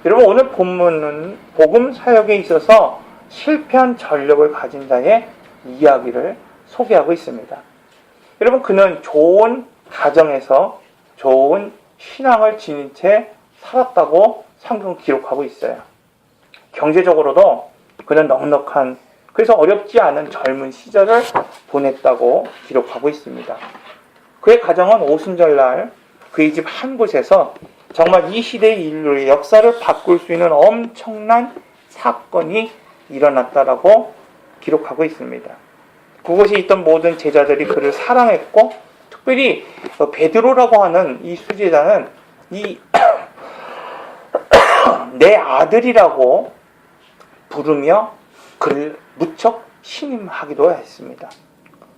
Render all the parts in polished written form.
여러분, 오늘 본문은 복음 사역에 있어서 실패한 전력을 가진 자의 이야기를 소개하고 있습니다. 여러분, 그는 좋은 가정에서 좋은 신앙을 지닌 채 살았다고 성경은 기록하고 있어요. 경제적으로도 그는 넉넉한, 그래서 어렵지 않은 젊은 시절을 보냈다고 기록하고 있습니다. 그의 가정은 오순절날 그의 집 한 곳에서 정말 이 시대의 인류의 역사를 바꿀 수 있는 엄청난 사건이 일어났다라고 기록하고 있습니다. 그곳에 있던 모든 제자들이 그를 사랑했고, 특별히 베드로라고 하는 이 수제자는 내 아들이라고 부르며 그를 무척 신임하기도 했습니다.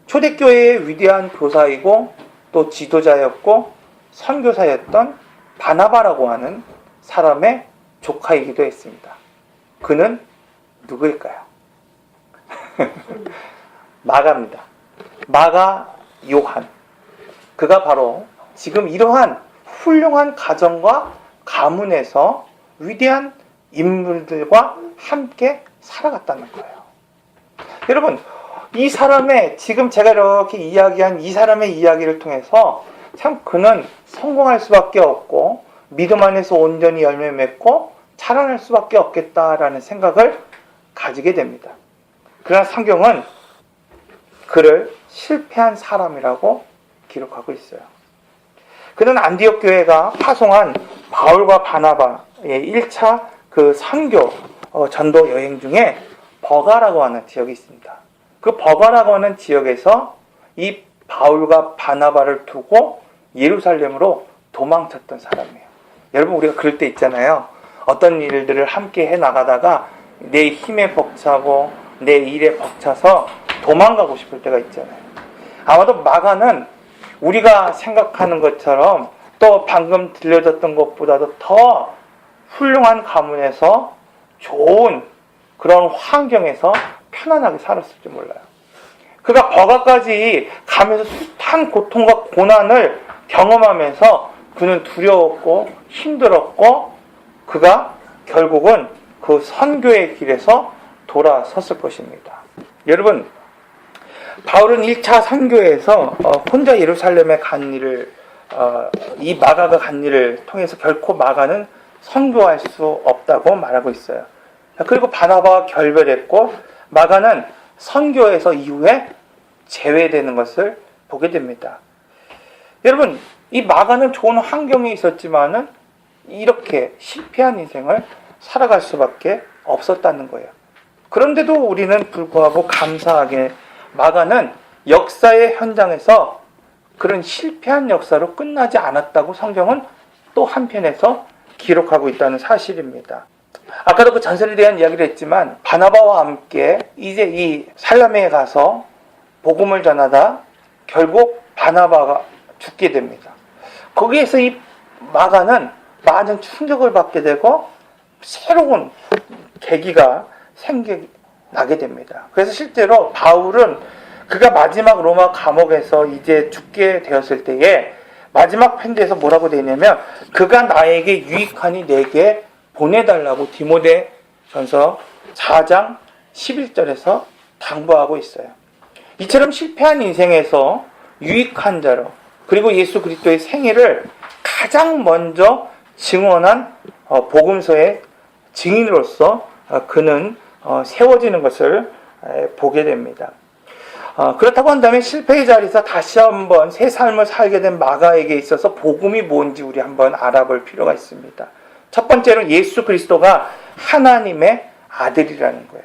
초대교회의 위대한 교사이고 또 지도자였고 선교사였던 바나바라고 하는 사람의 조카이기도 했습니다. 그는 누구일까요? 마가입니다. 마가 요한. 그가 바로 지금 이러한 훌륭한 가정과 가문에서 위대한 인물들과 함께 살아갔다는 거예요. 여러분, 이 사람의, 지금 제가 이렇게 이야기한 이 사람의 이야기를 통해서 참 그는 성공할 수밖에 없고 믿음 안에서 온전히 열매 맺고 자라날 수밖에 없겠다라는 생각을 가지게 됩니다. 그러나 성경은 그를 실패한 사람이라고 기록하고 있어요. 그는 안디옥 교회가 파송한 바울과 바나바의 1차 그 선교 전도 여행 중에 버가라고 하는 지역이 있습니다. 그 버가라고 하는 지역에서 이 바울과 바나바를 두고 예루살렘으로 도망쳤던 사람이에요. 여러분, 우리가 그럴 때 있잖아요. 어떤 일들을 함께 해 나가다가 내 힘에 벅차고 내 일에 벅차서 도망가고 싶을 때가 있잖아요. 아마도 마가는 우리가 생각하는 것처럼 또 방금 들려졌던 것보다도 더 훌륭한 가문에서 좋은 그런 환경에서 편안하게 살았을지 몰라요. 그가 버가까지 가면서 숱한 고통과 고난을 경험하면서 그는 두려웠고 힘들었고 그가 결국은 그 선교의 길에서 돌아섰을 것입니다. 여러분, 바울은 1차 선교에서 혼자 예루살렘에 간 일을 이 마가가 간 일을 통해서 결코 마가는 선교할 수 없다고 말하고 있어요. 그리고 바나바와 결별했고 마가는 선교에서 이후에 제외되는 것을 보게 됩니다. 여러분, 이 마가는 좋은 환경에 있었지만은 이렇게 실패한 인생을 살아갈 수밖에 없었다는 거예요. 그런데도 우리는 불구하고 감사하게 마가는 역사의 현장에서 그런 실패한 역사로 끝나지 않았다고 성경은 또 한편에서 기록하고 있다는 사실입니다. 아까도 그 전설에 대한 이야기를 했지만 바나바와 함께 이제 이 살라메에 가서 복음을 전하다 결국 바나바가 죽게 됩니다. 거기에서 이 마가는 많은 충격을 받게 되고 새로운 계기가 생겨나게 됩니다. 그래서 실제로 바울은 그가 마지막 로마 감옥에서 이제 죽게 되었을 때에 마지막 편지에서 뭐라고 되냐면 그가 나에게 유익하니 내게 보내달라고 디모데전서 4장 11절에서 당부하고 있어요. 이처럼 실패한 인생에서 유익한 자로 그리고 예수 그리스도의 생애를 가장 먼저 증언한 복음서의 증인으로서 그는 세워지는 것을 보게 됩니다. 그렇다고 한다면 실패의 자리에서 다시 한번 새 삶을 살게 된 마가에게 있어서 복음이 뭔지 우리 한번 알아볼 필요가 있습니다. 첫 번째로 예수 그리스도가 하나님의 아들이라는 거예요.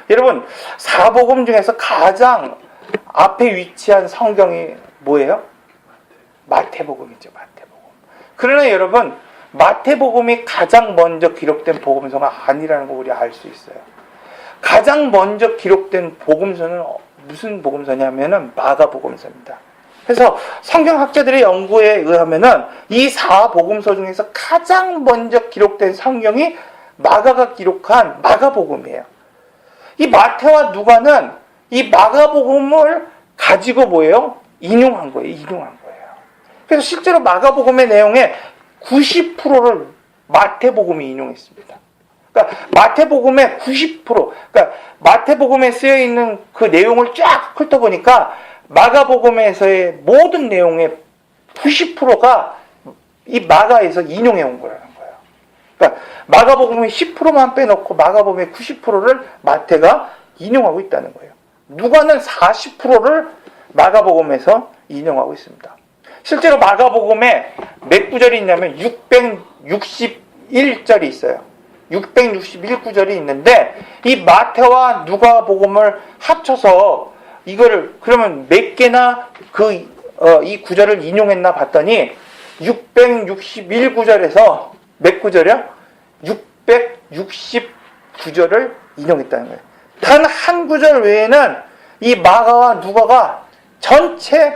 여러분, 사복음 중에서 가장 앞에 위치한 성경이 뭐예요? 마태복음이죠. 마태복음. 그러나 여러분, 마태복음이 가장 먼저 기록된 복음서가 아니라는 거 우리 알 수 있어요. 가장 먼저 기록된 복음서는 무슨 복음서냐면은 마가복음서입니다. 그래서 성경학자들의 연구에 의하면은 이 4복음서 중에서 가장 먼저 기록된 성경이 마가가 기록한 마가복음이에요. 이 마태와 누가는 이 마가복음을 가지고 뭐예요? 인용한 거예요. 그래서 실제로 마가복음의 내용의 90%를 마태복음이 인용했습니다. 그러니까 마태복음의 90%, 그러니까 마태복음에 쓰여 있는 그 내용을 쫙 훑어보니까 마가복음에서의 모든 내용의 90%가 이 마가에서 인용해 온 거라는 거예요. 그러니까 마가복음의 10%만 빼놓고 마가복음의 90%를 마태가 인용하고 있다는 거예요. 누가는 40%를 마가복음에서 인용하고 있습니다. 실제로 마가복음에 몇 구절이 있냐면 661절이 있어요. 661구절이 있는데 이 마태와 누가복음을 합쳐서 이거를 그러면 몇 개나 이 구절을 인용했나 봤더니 661구절에서 몇 구절이요? 669절을 인용했다는 거예요. 단 한 구절 외에는 이 마가와 누가가 전체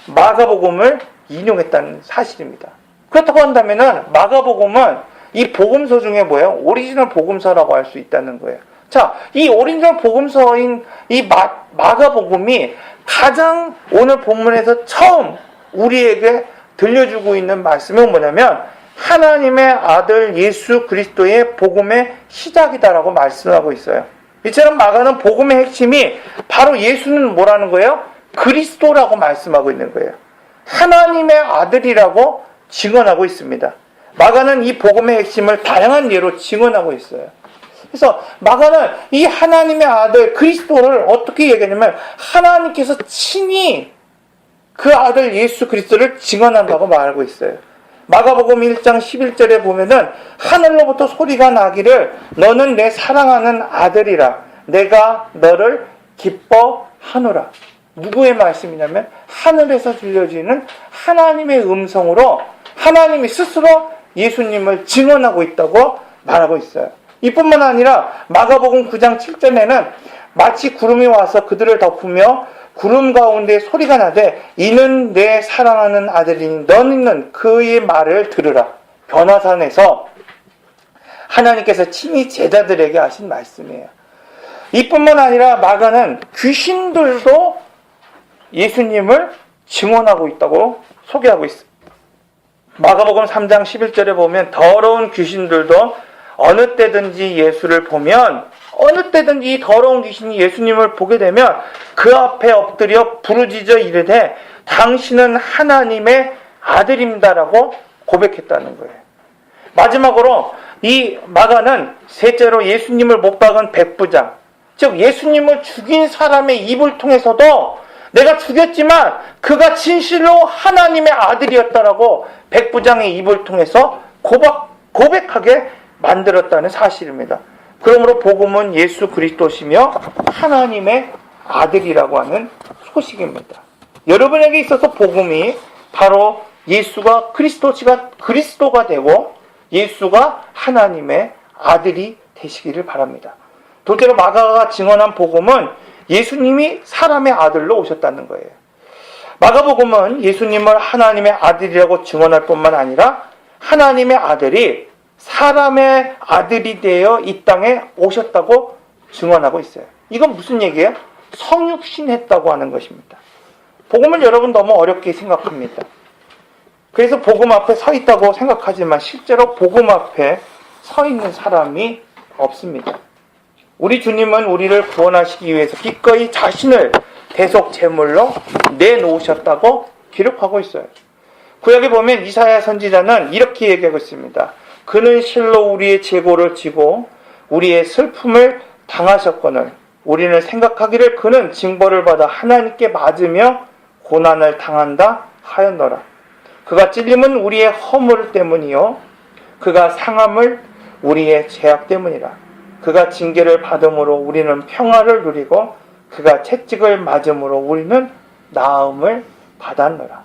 마가복음을 인용했다는 사실입니다. 그렇다고 한다면은 마가복음은 이 복음서 중에 뭐예요? 오리지널 복음서라고 할 수 있다는 거예요. 자, 이 오리지널 복음서인 이 마가복음이 가장 오늘 본문에서 처음 우리에게 들려주고 있는 말씀은 뭐냐면 하나님의 아들 예수 그리스도의 복음의 시작이다라고 말씀하고 있어요. 이처럼 마가는 복음의 핵심이 바로 예수는 뭐라는 거예요? 그리스도라고 말씀하고 있는 거예요. 하나님의 아들이라고 증언하고 있습니다. 마가는 이 복음의 핵심을 다양한 예로 증언하고 있어요. 그래서 마가는 이 하나님의 아들 그리스도를 어떻게 얘기하냐면 하나님께서 친히 그 아들 예수 그리스도를 증언한다고 말하고 있어요. 마가복음 1장 11절에 보면은 하늘로부터 소리가 나기를 너는 내 사랑하는 아들이라 내가 너를 기뻐하노라. 누구의 말씀이냐면 하늘에서 들려지는 하나님의 음성으로 하나님이 스스로 예수님을 증언하고 있다고 말하고 있어요. 이뿐만 아니라 마가복음 9장 7절에는 마치 구름이 와서 그들을 덮으며 구름 가운데 소리가 나되 이는 내 사랑하는 아들이니 너는 그의 말을 들으라. 변화산에서 하나님께서 친히 제자들에게 하신 말씀이에요. 이뿐만 아니라 마가는 귀신들도 예수님을 증언하고 있다고 소개하고 있습니다. 마가복음 3장 11절에 보면 더러운 귀신들도 어느 때든지 예수를 보면 어느 때든지 더러운 귀신이 예수님을 보게 되면 그 앞에 엎드려 부르짖어 이르되 당신은 하나님의 아들입니다라고 고백했다는 거예요. 마지막으로 이 마가는 셋째로 예수님을 못 박은 백부장, 즉 예수님을 죽인 사람의 입을 통해서도 내가 죽였지만 그가 진실로 하나님의 아들이었다라고 백부장의 입을 통해서 고백하게 만들었다는 사실입니다. 그러므로 복음은 예수 그리스도시며 하나님의 아들이라고 하는 소식입니다. 여러분에게 있어서 복음이 바로 예수가 그리스도가 되고 예수가 하나님의 아들이 되시기를 바랍니다. 둘째로 마가가 증언한 복음은 예수님이 사람의 아들로 오셨다는 거예요. 마가복음은 예수님을 하나님의 아들이라고 증언할 뿐만 아니라 하나님의 아들이 사람의 아들이 되어 이 땅에 오셨다고 증언하고 있어요. 이건 무슨 얘기예요? 성육신했다고 하는 것입니다. 복음을 여러분 너무 어렵게 생각합니다. 그래서 복음 앞에 서 있다고 생각하지만 실제로 복음 앞에 서 있는 사람이 없습니다. 우리 주님은 우리를 구원하시기 위해서 기꺼이 자신을 대속 제물로 내놓으셨다고 기록하고 있어요. 구약에 보면 이사야 선지자는 이렇게 얘기하고 있습니다. 그는 실로 우리의 재고를 지고 우리의 슬픔을 당하셨거늘 우리는 생각하기를 그는 징벌을 받아 하나님께 맞으며 고난을 당한다 하였노라. 그가 찔림은 우리의 허물 때문이요 그가 상함을 우리의 죄악 때문이라. 그가 징계를 받음으로 우리는 평화를 누리고 그가 채찍을 맞음으로 우리는 나음을 받았노라.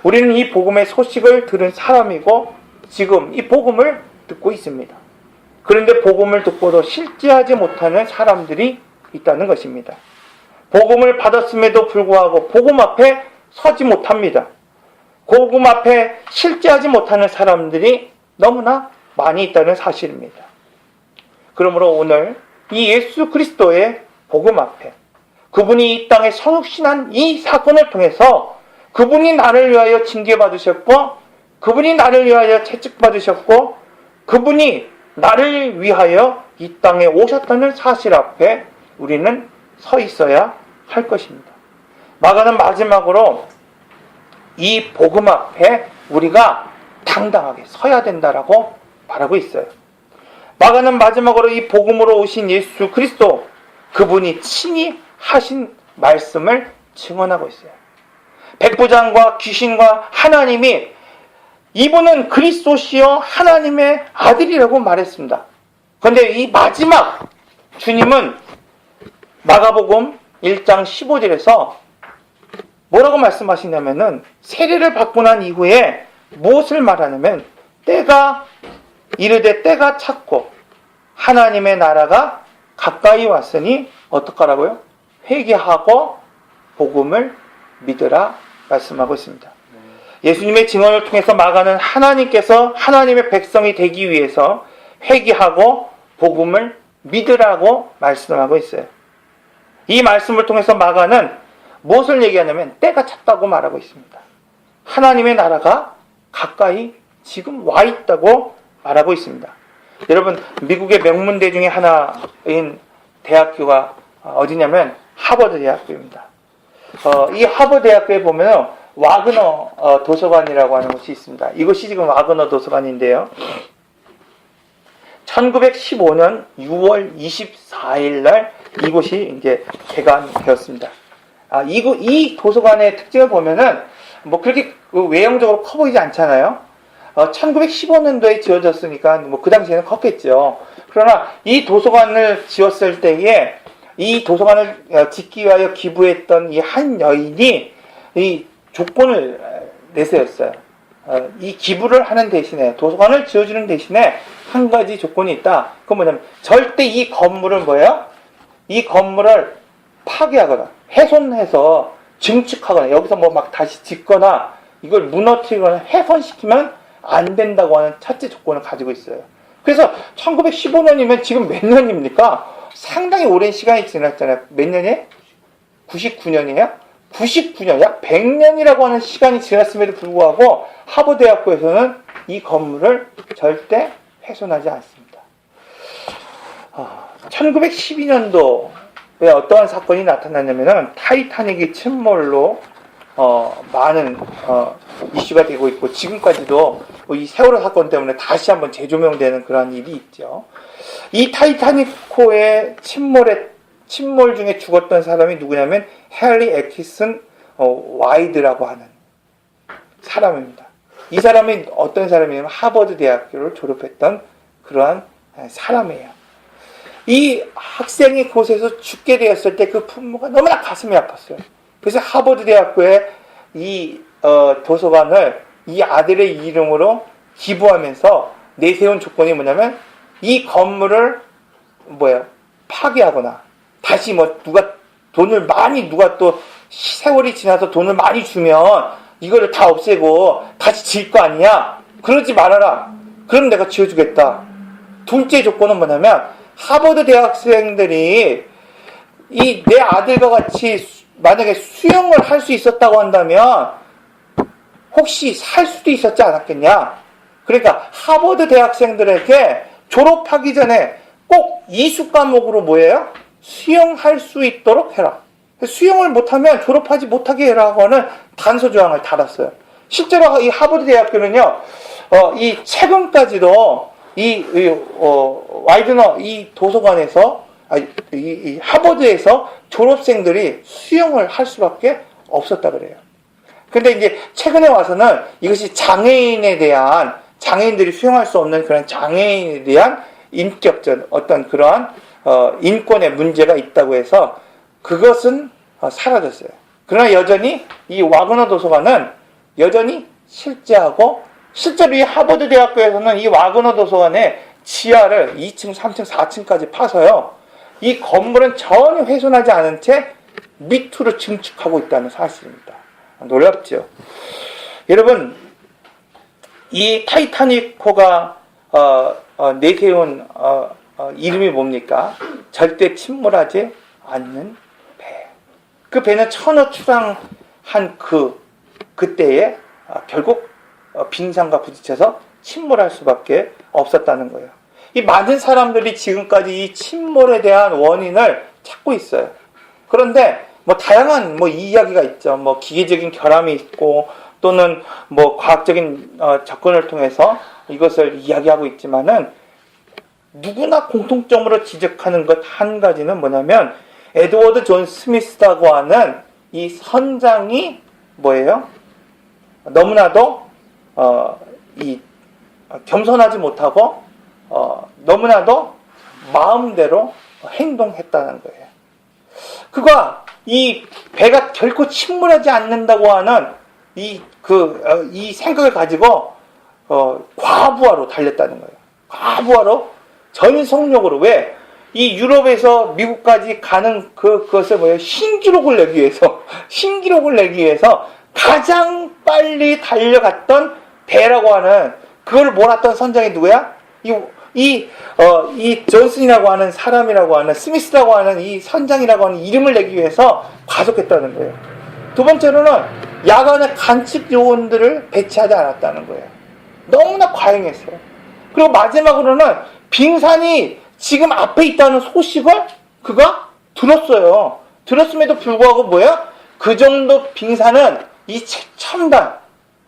우리는 이 복음의 소식을 들은 사람이고 지금 이 복음을 듣고 있습니다. 그런데 복음을 듣고도 실제하지 못하는 사람들이 있다는 것입니다. 복음을 받았음에도 불구하고 복음 앞에 서지 못합니다. 복음 앞에 실제하지 못하는 사람들이 너무나 많이 있다는 사실입니다. 그러므로 오늘 이 예수 그리스도의 복음 앞에 그분이 이 땅에 성육신한 이 사건을 통해서 그분이 나를 위하여 징계받으셨고 그분이 나를 위하여 채찍받으셨고 그분이 나를 위하여 이 땅에 오셨다는 사실 앞에 우리는 서 있어야 할 것입니다. 마가는 마지막으로 이 복음 앞에 우리가 당당하게 서야 된다라고 말하고 있어요. 마가는 마지막으로 이 복음으로 오신 예수 그리스도, 그분이 친히 하신 말씀을 증언하고 있어요. 백부장과 귀신과 하나님이 이분은 그리스도시요 하나님의 아들이라고 말했습니다. 그런데 이 마지막 주님은 마가복음 1장 15절에서 뭐라고 말씀하시냐면은 세례를 받고 난 이후에 무엇을 말하냐면 때가 이르되 때가 찼고 하나님의 나라가 가까이 왔으니 어떡하라고요? 회개하고 복음을 믿으라 말씀하고 있습니다. 예수님의 증언을 통해서 마가는 하나님께서 하나님의 백성이 되기 위해서 회개하고 복음을 믿으라고 말씀하고 있어요. 이 말씀을 통해서 마가는 무엇을 얘기하냐면 때가 찼다고 말하고 있습니다. 하나님의 나라가 가까이 지금 와 있다고 말하고 있습니다. 여러분, 미국의 명문대 중에 하나인 대학교가 어디냐면 하버드 대학교입니다. 이 하버드 대학교에 보면 와그너 도서관이라고 하는 곳이 있습니다. 이곳이 지금 와그너 도서관인데요. 1915년 6월 24일 날 이곳이 이제 개관되었습니다. 이 도서관의 특징을 보면은 뭐 그렇게 외형적으로 커 보이지 않잖아요. 1915년도에 지어졌으니까 뭐 그 당시에는 컸겠죠. 그러나 이 도서관을 지었을 때에 이 도서관을 짓기 위하여 기부했던 이 한 여인이 이 조건을 내세웠어요. 이 기부를 하는 대신에, 도서관을 지어주는 대신에 한 가지 조건이 있다. 그건 뭐냐면 절대 이 건물을 뭐예요? 이 건물을 파괴하거나 훼손해서 증축하거나 여기서 뭐 막 다시 짓거나 이걸 무너뜨리거나 훼손시키면 안 된다고 하는 첫째 조건을 가지고 있어요. 그래서 1915년이면 지금 몇 년입니까? 상당히 오랜 시간이 지났잖아요. 몇 년이에요? 99년이에요? 99년, 약 100년이라고 하는 시간이 지났음에도 불구하고 하버드대학교에서는 이 건물을 절대 훼손하지 않습니다. 1912년도에 어떠한 사건이 나타났냐면 타이타닉이 침몰로 많은 이슈가 되고 있고 지금까지도 이 세월호 사건 때문에 다시 한번 재조명되는 그런 일이 있죠. 이 타이타닉호의 침몰 중에 죽었던 사람이 누구냐면 헨리 애키슨 와이드라고 하는 사람입니다. 이 사람이 어떤 사람이냐면 하버드 대학교를 졸업했던 그러한 사람이에요. 이 학생이 그곳에서 죽게 되었을 때 그 풍모가 너무나 가슴이 아팠어요. 그래서 하버드 대학교에 이 도서관을 이 아들의 이름으로 기부하면서 내세운 조건이 뭐냐면 이 건물을 파괴하거나 다시 누가 돈을 많이 누가 또 세월이 지나서 돈을 많이 주면 이거를 다 없애고 다시 지을 거 아니냐? 그러지 말아라. 그럼 내가 지어주겠다. 둘째 조건은 뭐냐면 하버드 대학생들이 이 내 아들과 같이 만약에 수영을 할 수 있었다고 한다면 혹시 살 수도 있었지 않았겠냐? 그러니까 하버드 대학생들에게 졸업하기 전에 꼭 이수 과목으로 뭐예요? 수영할 수 있도록 해라. 수영을 못하면 졸업하지 못하게 해라고 하는 단서 조항을 달았어요. 실제로 이 하버드 대학교는요, 이 최근까지도 와이드너 이 도서관에서 이 하버드에서 졸업생들이 수영을 할 수밖에 없었다 그래요. 근데 이제 최근에 와서는 이것이 장애인들이 수용할 수 없는 그런 장애인에 대한 인격적 어떤 그러한 인권의 문제가 있다고 해서 그것은 사라졌어요. 그러나 여전히 이 와그너 도서관은 여전히 실제하고 실제로 이 하버드 대학교에서는 이 와그너 도서관의 지하를 2층, 3층, 4층까지 파서요. 이 건물은 전혀 훼손하지 않은 채 밑으로 증축하고 있다는 사실입니다. 놀랍죠? 여러분, 이 타이타닉호가 내세운 이름이 뭡니까? 절대 침몰하지 않는 배. 그 배는 천하출항한 그때에 결국 빙산과 부딪혀서 침몰할 수밖에 없었다는 거예요. 이 많은 사람들이 지금까지 이 침몰에 대한 원인을 찾고 있어요. 그런데 다양한 이야기가 있죠. 기계적인 결함이 있고 또는 과학적인 접근을 통해서 이것을 이야기하고 있지만은 누구나 공통점으로 지적하는 것 한 가지는 뭐냐면 에드워드 존 스미스라고 하는 이 선장이 뭐예요? 너무나도 겸손하지 못하고 너무나도 마음대로 행동했다는 거예요. 그가 이 배가 결코 침몰하지 않는다고 하는 이 생각을 가지고 과부하로 달렸다는 거예요. 과부하로 전속력으로. 왜? 이 유럽에서 미국까지 가는 그것을 뭐예요? 신기록을 내기 위해서 가장 빨리 달려갔던 배라고 하는 그걸 몰았던 선장이 누구야? 이 존슨이라고 하는 사람이라고 하는 스미스라고 하는 이 선장이라고 하는 이름을 내기 위해서 과속했다는 거예요. 두 번째로는 야간에 간첩 요원들을 배치하지 않았다는 거예요. 너무나 과잉했어요. 그리고 마지막으로는 빙산이 지금 앞에 있다는 소식을 그가 들었어요. 들었음에도 불구하고 뭐야? 그 정도 빙산은 이 최첨단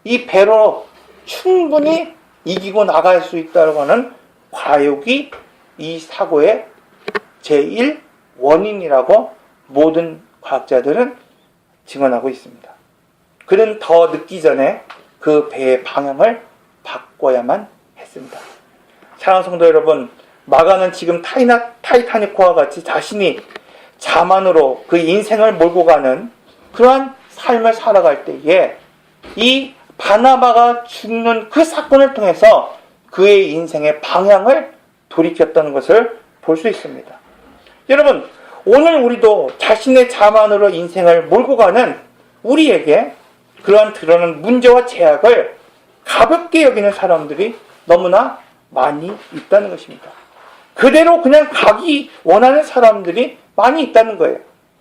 이 배로 충분히 이기고 나갈 수 있다고 하는 과욕이 이 사고의 제1 원인이라고 모든 과학자들은 증언하고 있습니다. 그는 더 늦기 전에 그 배의 방향을 바꿔야만 했습니다. 사랑하는 성도 여러분, 마가는 지금 타이타닉호와 같이 자신이 자만으로 그 인생을 몰고 가는 그러한 삶을 살아갈 때에 이 바나바가 죽는 그 사건을 통해서 그의 인생의 방향을 돌이켰다는 것을 볼 수 있습니다. 여러분, 오늘 우리도 자신의 자만으로 인생을 몰고 가는 우리에게 그러한 드러나는 문제와 제약을 가볍게 여기는 사람들이 너무나 많이 있다는 것입니다. 그대로 그냥 가기 원하는 사람들이 많이 있다는 거예요.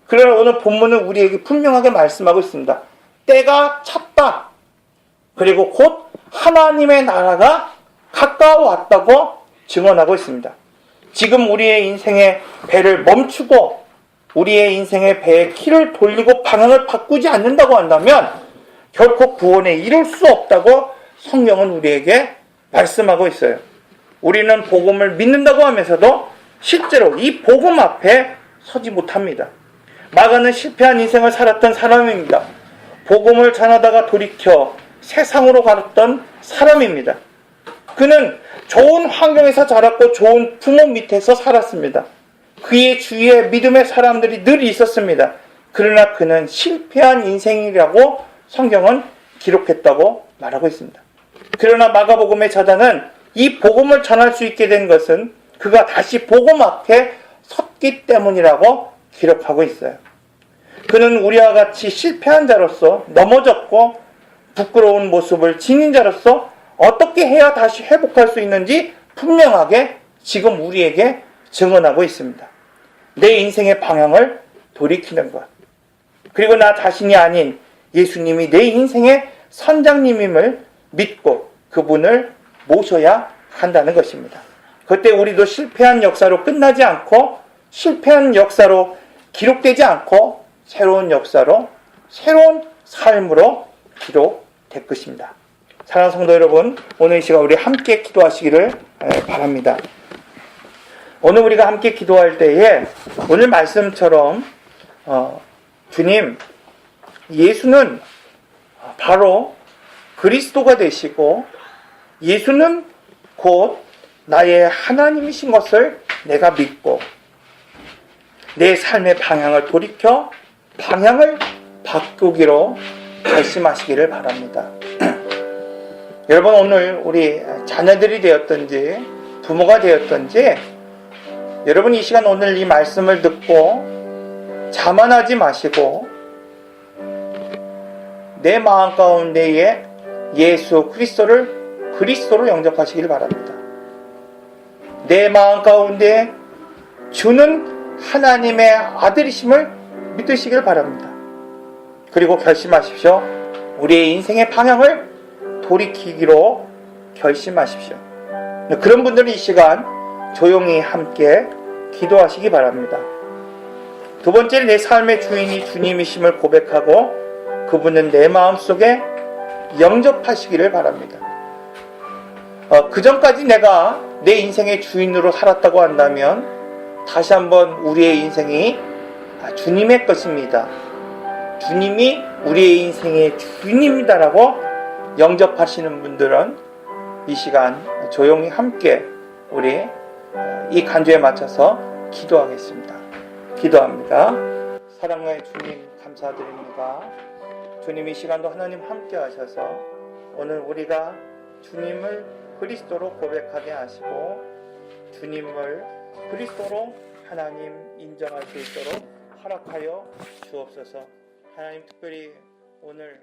그러나 오늘 본문은 우리에게 분명하게 말씀하고 있습니다. 때가 찼다. 그리고 곧 하나님의 나라가 가까워왔다고 증언하고 있습니다. 지금 우리의 인생의 배를 멈추고 우리의 인생의 배의 키를 돌리고 방향을 바꾸지 않는다고 한다면 결코 구원에 이룰 수 없다고 성경은 우리에게 말씀하고 있어요. 우리는 복음을 믿는다고 하면서도 실제로 이 복음 앞에 서지 못합니다. 마가는 실패한 인생을 살았던 사람입니다. 복음을 전하다가 돌이켜 세상으로 갔던 사람입니다. 그는 좋은 환경에서 자랐고 좋은 부모 밑에서 살았습니다. 그의 주위에 믿음의 사람들이 늘 있었습니다. 그러나 그는 실패한 인생이라고 성경은 기록했다고 말하고 있습니다. 그러나 마가복음의 저자는 이 복음을 전할 수 있게 된 것은 그가 다시 복음 앞에 섰기 때문이라고 기록하고 있어요. 그는 우리와 같이 실패한 자로서 넘어졌고 부끄러운 모습을 지닌 자로서 어떻게 해야 다시 회복할 수 있는지 분명하게 지금 우리에게 증언하고 있습니다. 내 인생의 방향을 돌이키는 것. 그리고 나 자신이 아닌 예수님이 내 인생의 선장님임을 믿고 그분을 모셔야 한다는 것입니다. 그때 우리도 실패한 역사로 끝나지 않고 실패한 역사로 기록되지 않고 새로운 역사로 새로운 삶으로 기록될 것입니다. 사랑하는 성도 여러분, 오늘 이 시간 우리 함께 기도하시기를 바랍니다. 오늘 우리가 함께 기도할 때에 오늘 말씀처럼 주님, 예수는 바로 그리스도가 되시고 예수는 곧 나의 하나님이신 것을 내가 믿고 내 삶의 방향을 돌이켜 방향을 바꾸기로 결심하시기를 바랍니다. 여러분, 오늘 우리 자녀들이 되었든지 부모가 되었든지 여러분 이 시간 오늘 이 말씀을 듣고 자만하지 마시고 내 마음 가운데에 예수 그리스도로 영접하시길 바랍니다. 내 마음 가운데 주는 하나님의 아들이심을 믿으시길 바랍니다. 그리고 결심하십시오. 우리의 인생의 방향을 돌이키기로 결심하십시오. 그런 분들은 이 시간 조용히 함께 기도하시기 바랍니다. 두 번째는 내 삶의 주인이 주님이심을 고백하고 그분은 내 마음속에 영접하시기를 바랍니다. 그 전까지 내가 내 인생의 주인으로 살았다고 한다면 다시 한번 우리의 인생이 주님의 것입니다. 주님이 우리의 인생의 주인입니다라고 영접하시는 분들은 이 시간 조용히 함께 우리 이 간주에 맞춰서 기도하겠습니다. 기도합니다. 사랑하는 주님 감사드립니다. 주님 이 시간도 하나님 함께 하셔서 오늘 우리가 주님을 그리스도로 고백하게 하시고 주님을 그리스도로 하나님 인정할 수 있도록 허락하여 주옵소서. 하나님 특별히 오늘